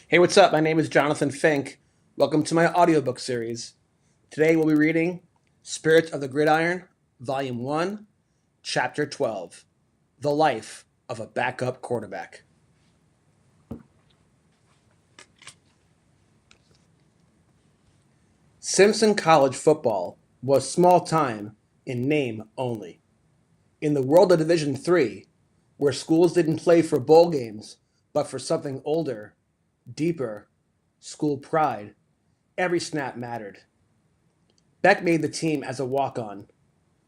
Hey, what's up? My name is Jonathan Fink. Welcome to my audiobook series. Today we'll be reading Spirit of the Gridiron, Volume 1, Chapter 12, The Life of a Backup Quarterback. Simpson College football was small time in name only. In the world of Division III, where schools didn't play for bowl games, but for something older, deeper, school pride, every snap mattered. Beck made the team as a walk-on,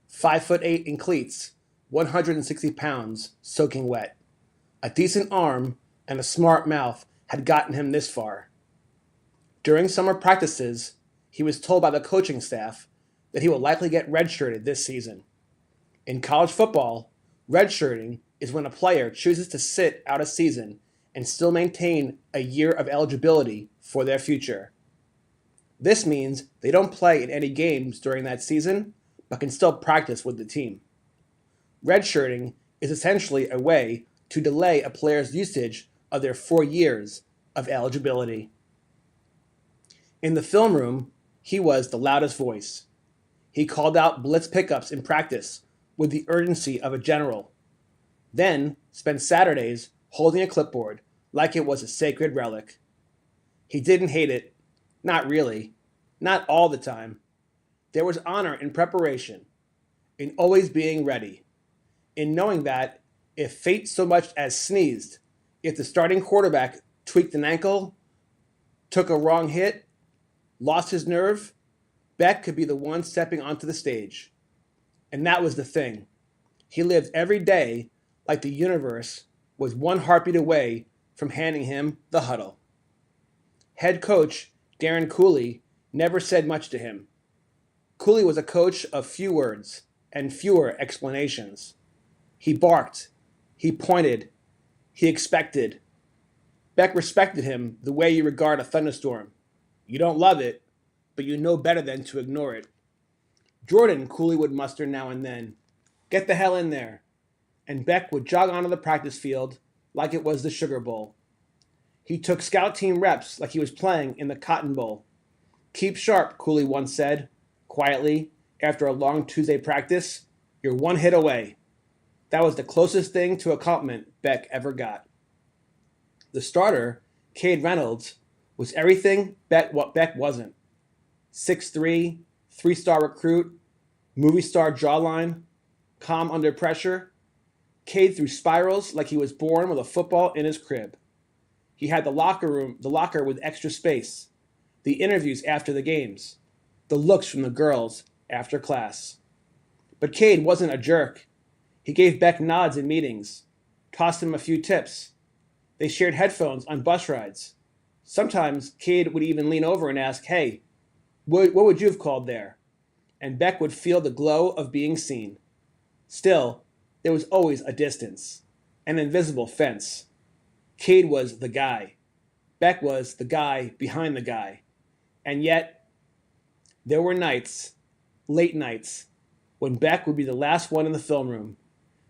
5'8" in cleats, 160 pounds, soaking wet. A decent arm and a smart mouth had gotten him this far. During summer practices, he was told by the coaching staff that he will likely get redshirted this season. In college football, redshirting is when a player chooses to sit out a season and still maintain a year of eligibility for their future. This means they don't play in any games during that season, but can still practice with the team. Redshirting is essentially a way to delay a player's usage of their 4 years of eligibility. In the film room, he was the loudest voice. He called out blitz pickups in practice with the urgency of a general, then spent Saturdays holding a clipboard like it was a sacred relic. He didn't hate it. Not really. Not all the time. There was honor in preparation, in always being ready, in knowing that if fate so much as sneezed, if the starting quarterback tweaked an ankle, took a wrong hit, lost his nerve, Beck could be the one stepping onto the stage. And that was the thing. He lived every day like the universe was one heartbeat away from handing him the huddle. Head coach Darren Cooley never said much to him. Cooley was a coach of few words and fewer explanations. He barked, he pointed, he expected. Beck respected him the way you regard a thunderstorm. You don't love it, but you know better than to ignore it. Jordan Cooley would muster now and then. Get the hell in there. And Beck would jog onto the practice field like it was the Sugar Bowl. He took scout team reps like he was playing in the Cotton Bowl. Keep sharp, Cooley once said, quietly, after a long Tuesday practice. You're one hit away. That was the closest thing to a compliment Beck ever got. The starter, Cade Reynolds, was everything what Beck wasn't. 6'3", 3-star recruit, movie star jawline, calm under pressure. Cade threw spirals like he was born with a football in his crib. He had the locker with extra space, the interviews after the games, the looks from the girls after class. But Cade wasn't a jerk. He gave Beck nods in meetings, tossed him a few tips. They shared headphones on bus rides. Sometimes Cade would even lean over and ask, hey, what would you have called there? And Beck would feel the glow of being seen. Still, there was always a distance, an invisible fence. Cade was the guy. Beck was the guy behind the guy. And yet, there were nights, late nights, when Beck would be the last one in the film room,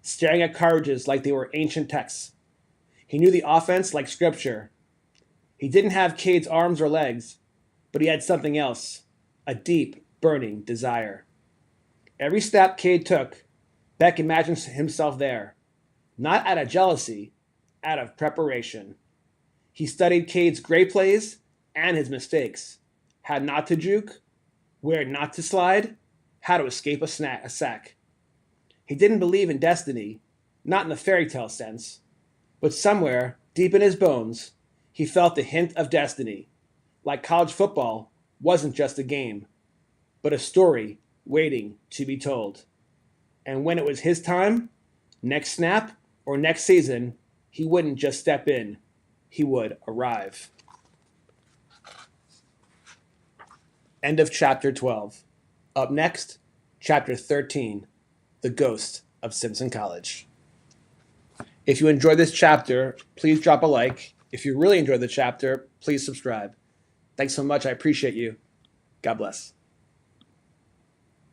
staring at cartridges like they were ancient texts. He knew the offense like scripture. He didn't have Cade's arms or legs, but he had something else, a deep, burning desire. Every step Cade took, Beck imagined himself there, not out of jealousy, out of preparation. He studied Cade's great plays and his mistakes, how not to juke, where not to slide, how to escape a sack. He didn't believe in destiny, not in the fairy tale sense, but somewhere, deep in his bones, he felt the hint of destiny, like college football wasn't just a game, but a story waiting to be told. And when it was his time, next snap or next season, he wouldn't just step in, he would arrive. End of chapter 12. Up next, chapter 13, The Ghost of Simpson College. If you enjoyed this chapter, please drop a like. If you really enjoyed the chapter, please subscribe. Thanks so much. I appreciate you. God bless.